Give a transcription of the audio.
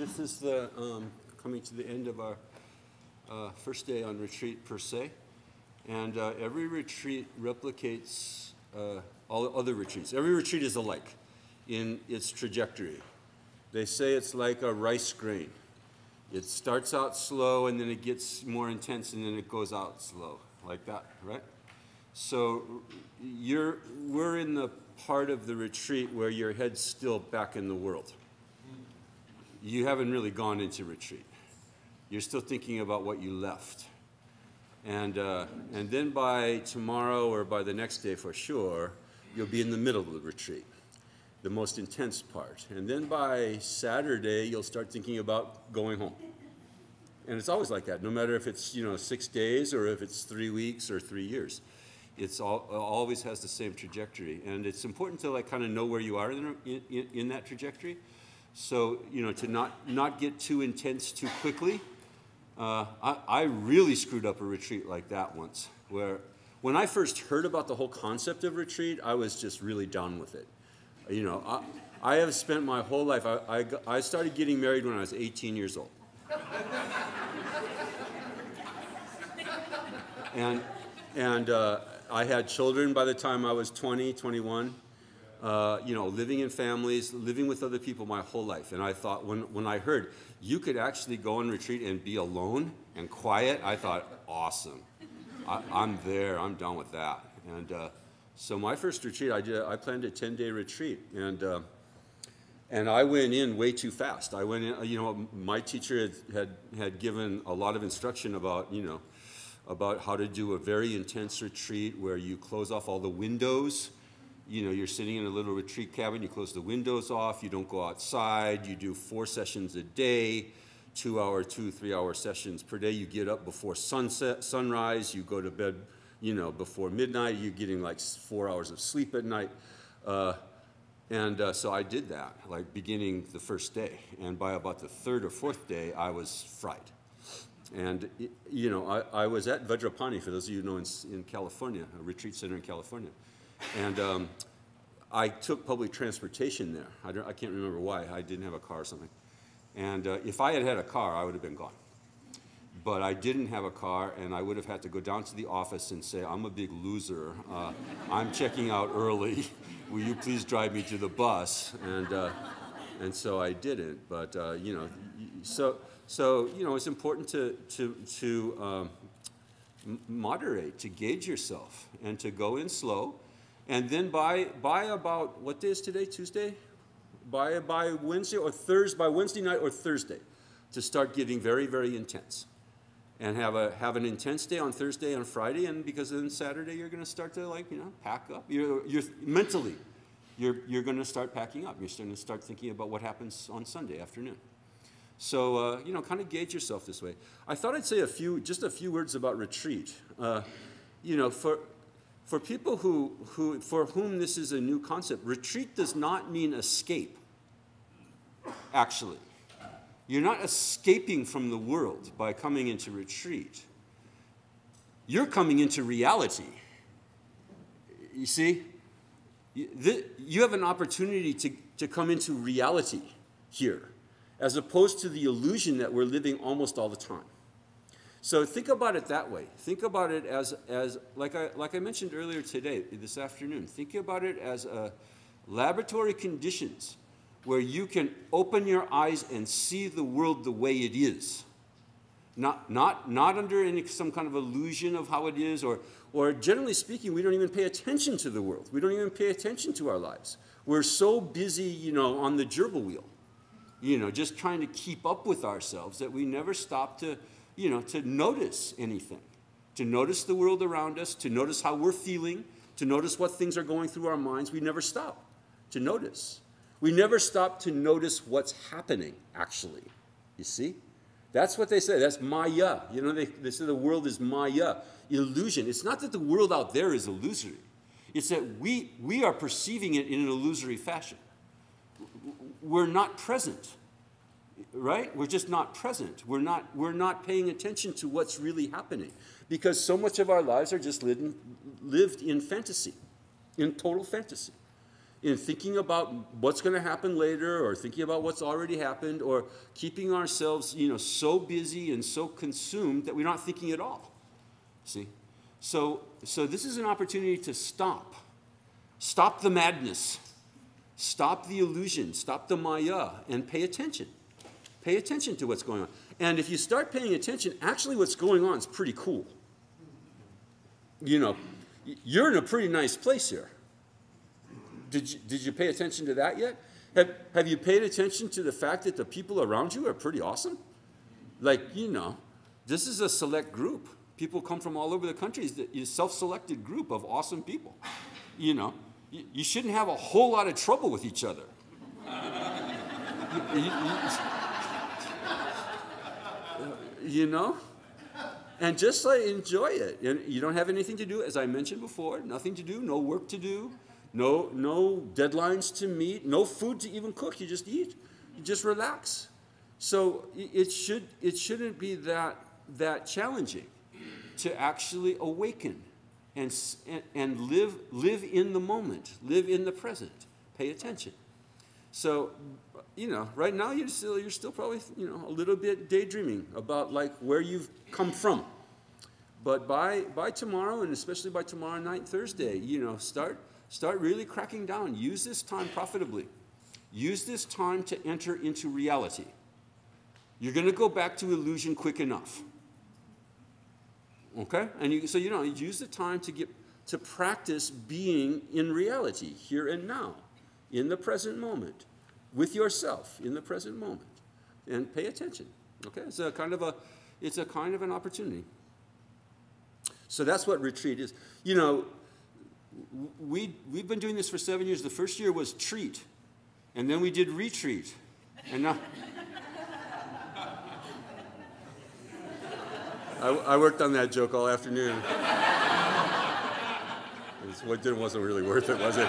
This is the coming to the end of our first day on retreat per se, and every retreat replicates all other retreats. Every retreat is alike in its trajectory. They say it's like a rice grain. It starts out slow and then it gets more intense and then it goes out slow, like that, right? So we're in the part of the retreat where your head's still back in the world. You haven't really gone into retreat. You're still thinking about what you left. And then by tomorrow or by the next day for sure, you'll be in the middle of the retreat, the most intense part. And then by Saturday, you'll start thinking about going home. And it's always like that, no matter if it's 6 days or if it's 3 weeks or 3 years. It's always has the same trajectory. And it's important to kind of know where you are in that trajectory. So, to not get too intense too quickly. I really screwed up a retreat like that once, where when I first heard about the whole concept of retreat, I was just really down with it. I have spent my whole life, I started getting married when I was 18 years old. And I had children by the time I was 20, 21. Living in families, living with other people my whole life. And I thought, when I heard you could actually go on retreat and be alone and quiet, I thought, awesome. I'm there. I'm done with that. And so my first retreat, I planned a 10-day retreat. And I went in way too fast. I went in, my teacher had given a lot of instruction about how to do a very intense retreat where you close off all the windows. You're sitting in a little retreat cabin, you close the windows off, you don't go outside, you do 4 sessions a day, 2-hour, 3-hour sessions per day. You get up before sunrise, you go to bed, before midnight, you're getting like 4 hours of sleep at night. So I did that, beginning the first day. And by about the 3rd or 4th day, I was fried. And, I was at Vajrapani, for those of you who know, in California, a retreat center in California. And I took public transportation there. I can't remember why. I didn't have a car or something. And if I had had a car, I would have been gone. But I didn't have a car, and I would have had to go down to the office and say, I'm a big loser. I'm checking out early. Will you please drive me to the bus? And so I didn't. But, so it's important to moderate, to gauge yourself, and to go in slow. And then by about, what day is today, Tuesday? By Wednesday or Thursday, by Wednesday night or Thursday, to start getting very, very intense. And have an intense day on Thursday and Friday, and because then Saturday you're going to start to pack up. You're mentally, you're going to start packing up. You're going to start thinking about what happens on Sunday afternoon. So, kind of gauge yourself this way. I thought I'd say just a few words about retreat. For people for whom this is a new concept, retreat does not mean escape, actually. You're not escaping from the world by coming into retreat. You're coming into reality. You see? You have an opportunity to come into reality here, as opposed to the illusion that we're living almost all the time. So think about it that way. Think about it as like I mentioned earlier today, this afternoon, think about it as laboratory conditions where you can open your eyes and see the world the way it is. Not under some kind of illusion of how it is, or generally speaking, we don't even pay attention to the world. We don't even pay attention to our lives. We're so busy, on the gerbil wheel, just trying to keep up with ourselves that we never stop to notice anything, to notice the world around us, to notice how we're feeling, to notice what things are going through our minds. We never stop to notice. We never stop to notice what's happening, actually. You see? That's what they say. That's Maya. They say the world is Maya, illusion. It's not that the world out there is illusory. It's that we are perceiving it in an illusory fashion. We're not present. Right? We're just not present. We're not paying attention to what's really happening, because so much of our lives are just lived in fantasy, in total fantasy. in thinking about what's going to happen later, or thinking about what's already happened, or keeping ourselves, so busy and so consumed that we're not thinking at all. See? So this is an opportunity to stop. Stop the madness. Stop the illusion. Stop the maya, and pay attention. Pay attention to what's going on. And if you start paying attention, actually what's going on is pretty cool. You're in a pretty nice place here. Did you pay attention to that yet? Have you paid attention to the fact that the people around you are pretty awesome? This is a select group. People come from all over the country. It's a self-selected group of awesome people. You shouldn't have a whole lot of trouble with each other. And just enjoy it. And you don't have anything to do, as I mentioned before, nothing to do, no work to do. No deadlines to meet, no food to even cook. You just eat. You just relax. So it shouldn't be that challenging to actually awaken and live in the moment, live in the present, pay attention. So right now you're still probably a little bit daydreaming about where you've come from. But by tomorrow, and especially by tomorrow night, Thursday, Start really cracking down. Use this time profitably. Use this time to enter into reality. You're going to go back to illusion quick enough. Okay? And you use the time to practice being in reality, here and now, in the present moment, with yourself, in the present moment. And pay attention. Okay? It's a kind of an opportunity. So that's what retreat is. We've been doing this for 7 years. The first year was treat, and then we did retreat, and now I worked on that joke all afternoon. It wasn't really worth it, was it?